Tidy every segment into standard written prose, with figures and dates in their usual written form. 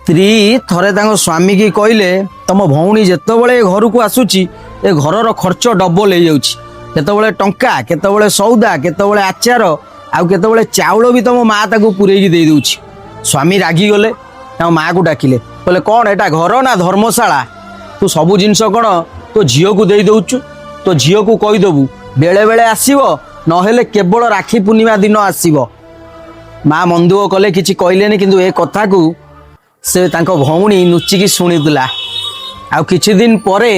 ସ୍ତ୍ରୀ ଥରେ ତାଙ୍କ ସ୍ୱାମୀ କି କହିଲେ ତମ ଭଉଣୀ ଯେତେବେଳେ ଏ ଘରକୁ ଆସୁଛି ଏ ଘରର ଖର୍ଚ୍ଚ ଡବଲ ହେଇଯାଉଛି। କେତେବେଳେ ଟଙ୍କା, କେତେବେଳେ ସଉଦା, କେତେବେଳେ ଆଚାର, ଆଉ କେତେବେଳେ ଚାଉଳ ବି ତମ ମା ତାକୁ ପୁରେଇକି ଦେଇ ଦଉଛି। ସ୍ୱାମୀ ରାଗିଗଲେ, ତାଙ୍କ ମାଆକୁ ଡାକିଲେ, କହିଲେ କ'ଣ ଏଟା ଘର ନା ଧର୍ମଶାଳା? ତୁ ସବୁ ଜିନିଷ କ'ଣ ତୋ ଝିଅକୁ ଦେଇ ଦେଉଛୁ? ତୋ ଝିଅକୁ କହିଦେବୁ ବେଳେ ବେଳେ ଆସିବ, ନହେଲେ କେବଳ ରାକ୍ଷୀ ପୂର୍ଣ୍ଣିମା ଦିନ ଆସିବ। ମା ମନଦୁଃଖ କଲେ, କିଛି କହିଲେନି, କିନ୍ତୁ ଏ କଥାକୁ ସେ ତାଙ୍କ ଭଉଣୀ ଲୁଚିକି ଶୁଣିଥିଲା। ଆଉ କିଛି ଦିନ ପରେ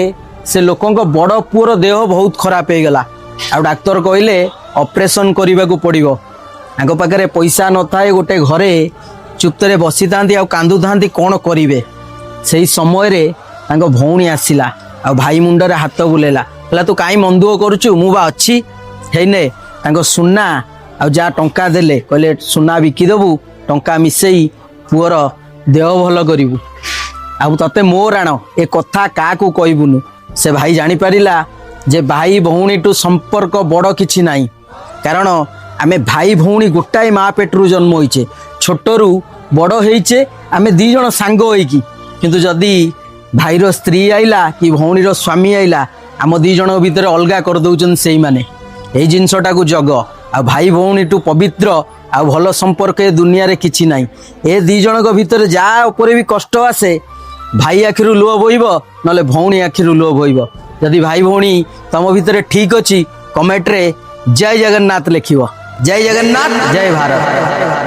ସେ ଲୋକଙ୍କ ବଡ଼ ପୁଅର ଦେହ ବହୁତ ଖରାପ ହେଇଗଲା। ଆଉ ଡାକ୍ତର କହିଲେ ଅପରେସନ୍ କରିବାକୁ ପଡ଼ିବ। ତାଙ୍କ ପାଖରେ ପଇସା ନଥାଏ, ଗୋଟେ ଘରେ ଚୁପ୍ତରେ ବସିଥାନ୍ତି ଆଉ କାନ୍ଦୁଥାନ୍ତି, କ'ଣ କରିବେ। ସେଇ ସମୟରେ ତାଙ୍କ ଭଉଣୀ ଆସିଲା ଆଉ ଭାଇ ମୁଣ୍ଡରେ ହାତ ବୁଲେଇଲା, କହିଲା ତୁ କାହିଁ ମନ ଦୁଃଖ କରୁଛୁ, ମୁଁ ବା ଅଛି। ହେଇନେ ତାଙ୍କ ସୁନା ଆଉ ଯାହା ଟଙ୍କା ଦେଲେ, କହିଲେ ସୁନା ବିକିଦେବୁ, ଟଙ୍କା ମିଶେଇ ପୁଅର ଦେହ ଭଲ କରିବୁ, ଆଉ ତତେ ମୋ ରାଣ ଏ କଥା କାହାକୁ କହିବୁନୁ। ସେ ଭାଇ ଜାଣିପାରିଲା ଯେ ଭାଇ ଭଉଣୀଠୁ ସମ୍ପର୍କ ବଡ଼ କିଛି ନାହିଁ, କାରଣ ଆମେ ଭାଇ ଭଉଣୀ ଗୋଟାଏ ମା ପେଟରୁ ଜନ୍ମ ହୋଇଛେ, ଛୋଟରୁ ବଡ଼ ହେଇଛେ ଆମେ ଦୁଇ ଜଣ ସାଙ୍ଗ ହେଇକି। କିନ୍ତୁ ଯଦି ଭାଇର ସ୍ତ୍ରୀ ଆଇଲା କି ଭଉଣୀର ସ୍ୱାମୀ ଆଇଲା, ଆମ ଦୁଇ ଜଣଙ୍କ ଭିତରେ ଅଲଗା କରିଦେଉଛନ୍ତି ସେଇମାନେ। ଏଇ ଜିନିଷଟାକୁ ଜଗ। ଆଉ ଭାଇ ଭଉଣୀଠୁ ପବିତ୍ର ଆଉ ଭଲ ସମ୍ପର୍କ ଏ ଦୁନିଆରେ କିଛି ନାହିଁ। ଏ ଦୁଇ ଜଣଙ୍କ ଭିତରେ ଯାହା ଉପରେ ବି କଷ୍ଟ ଆସେ, ଭାଇ ଆଖିରୁ ଲୁହ ବୋହିବ, ନହେଲେ ଭଉଣୀ ଆଖିରୁ ଲୁହ ବୋହିବ। ଯଦି ଭାଇ ଭଉଣୀ ତମ ଭିତରେ ଠିକ୍ ଅଛି, କମେଣ୍ଟରେ ଜୟ ଜଗନ୍ନାଥ ଲେଖିବ। ଜୟ ଜଗନ୍ନାଥ, ଜୟ ଭାରତ।